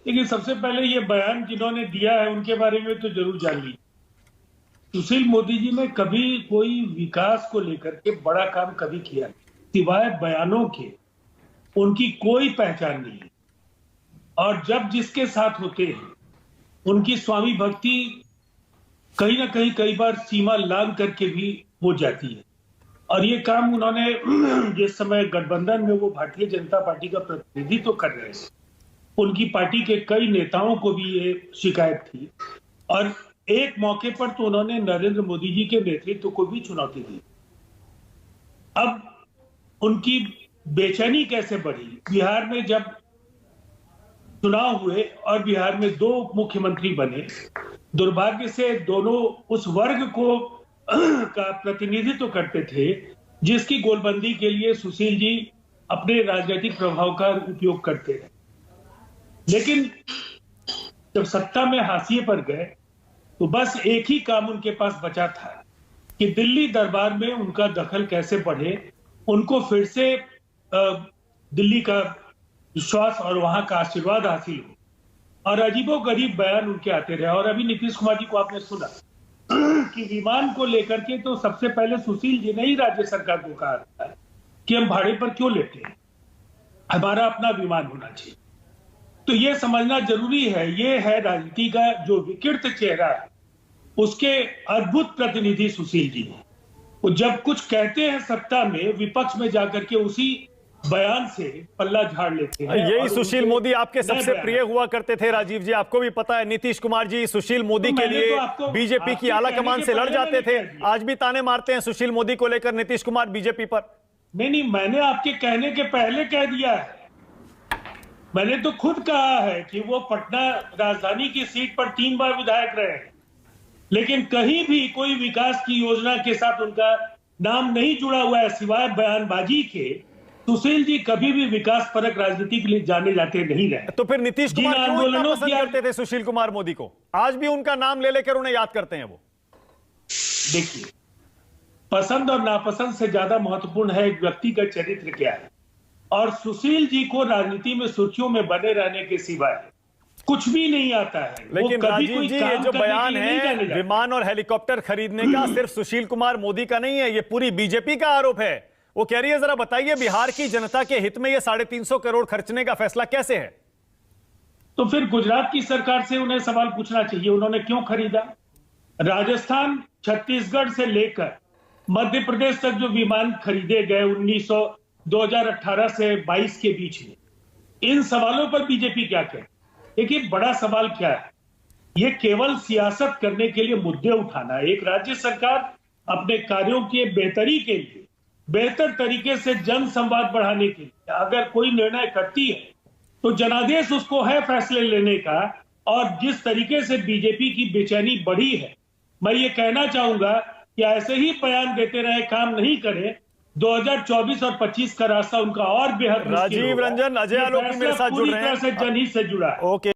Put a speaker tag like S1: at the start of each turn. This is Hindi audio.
S1: लेकिन सबसे पहले ये बयान जिन्होंने दिया है उनके बारे में तो जरूर जान लीजिए। सुशील मोदी जी ने कभी कोई विकास को लेकर के बड़ा काम कभी किया नहीं, सिवाय बयानों के उनकी कोई पहचान नहीं है। और जब जिसके साथ होते हैं उनकी स्वामी भक्ति कहीं ना कहीं कई बार सीमा लांघ करके भी हो जाती है। और ये काम उन्होंने जिस समय गठबंधन में वो भारतीय जनता पार्टी का प्रतिनिधित्व तो कर रहे थे, उनकी पार्टी के कई नेताओं को भी ये शिकायत थी और एक मौके पर तो उन्होंने नरेंद्र मोदी जी के नेतृत्व को भी चुनौती दी। अब उनकी बेचैनी कैसे बढ़ी? बिहार में जब चुनाव हुए और बिहार में 2 मुख्यमंत्री बने, दुर्भाग्य से दोनों उस वर्ग को का प्रतिनिधित्व करते थे जिसकी गोलबंदी के लिए सुशील जी अपने राजनीतिक प्रभाव का उपयोग करते रहे। लेकिन जब सत्ता में हाशिए पर गए तो बस एक ही काम उनके पास बचा था कि दिल्ली दरबार में उनका दखल कैसे बढ़े, उनको फिर से दिल्ली का विश्वास और वहां का आशीर्वाद हासिल हो। और अजीबोगरीब बयान उनके आते रहे। और अभी नीतीश कुमार जी को आपने सुना कि विमान को लेकर के तो सबसे पहले सुशील जी ने ही राज्य सरकार को कहा था कि हम भाड़े पर क्यों लेते हैं, हमारा अपना विमान होना चाहिए। तो ये समझना जरूरी है, ये है राजनीति का जो विकृत चेहरा है उसके अद्भुत प्रतिनिधि सुशील जी हैं। वो जब कुछ कहते हैं सत्ता में, विपक्ष में जाकर के उसी बयान से पल्ला झाड़ लेते हैं।
S2: यही सुशील मोदी आपके सबसे प्रिय हुआ करते थे राजीव जी, आपको भी पता है। नीतीश कुमार जी सुशील मोदी के लिए बीजेपी की आला कमान से लड़ जाते थे, आज भी ताने मारते हैं सुशील मोदी को लेकर नीतीश कुमार बीजेपी पर।
S1: नहीं, मैंने आपके कहने के पहले कह दिया है। मैंने तो खुद कहा है कि वो पटना राजधानी की सीट पर 3 बार विधायक रहे हैं, लेकिन कहीं भी कोई विकास की योजना के साथ उनका नाम नहीं जुड़ा हुआ है सिवाय बयानबाजी के। सुशील जी कभी भी विकास परक राजनीति के लिए जाने जाते नहीं रहे।
S2: तो फिर नीतीश कुमार क्यों इतना पसंद करते थे सुशील कुमार मोदी को? आज भी उनका नाम ले लेकर उन्हें याद करते हैं वो।
S1: देखिए, पसंद और नापसंद से ज्यादा महत्वपूर्ण है एक व्यक्ति का चरित्र क्या है। और सुशील जी को राजनीति में सुर्खियों में बने रहने के सिवाय कुछ भी नहीं आता है।
S2: लेकिन राजीव जी, ये जो बयान है विमान और हेलीकॉप्टर खरीदने का सिर्फ सुशील कुमार मोदी का नहीं है, ये पूरी बीजेपी का आरोप है। वो कह रही है, जरा बताइए बिहार की जनता के हित में ये 350 करोड़ खर्चने का फैसला कैसे है?
S1: तो फिर गुजरात की सरकार से उन्हें सवाल पूछना चाहिए, उन्होंने क्यों खरीदा? राजस्थान, छत्तीसगढ़ से लेकर मध्य प्रदेश तक जो विमान खरीदे गए 2018 से 22 के बीच में, इन सवालों पर बीजेपी क्या कहे? देखिए, बड़ा सवाल क्या है, ये केवल सियासत करने के लिए मुद्दे उठाना। एक राज्य सरकार अपने कार्यों के बेहतरी के लिए, बेहतर तरीके से जन संवाद बढ़ाने के लिए अगर कोई निर्णय करती है तो जनादेश उसको है फैसले लेने का। और जिस तरीके से बीजेपी की बेचैनी बढ़ी है, मैं ये कहना चाहूंगा कि ऐसे ही बयान देते रहे, काम नहीं करें, 2024 और 25 का रास्ता उनका और बेहद।
S2: राजीव रंजन, अजय आलोक मेरे साथ जुड़ रहे हैं,
S1: जनहित से जुड़ा है।
S2: ओके।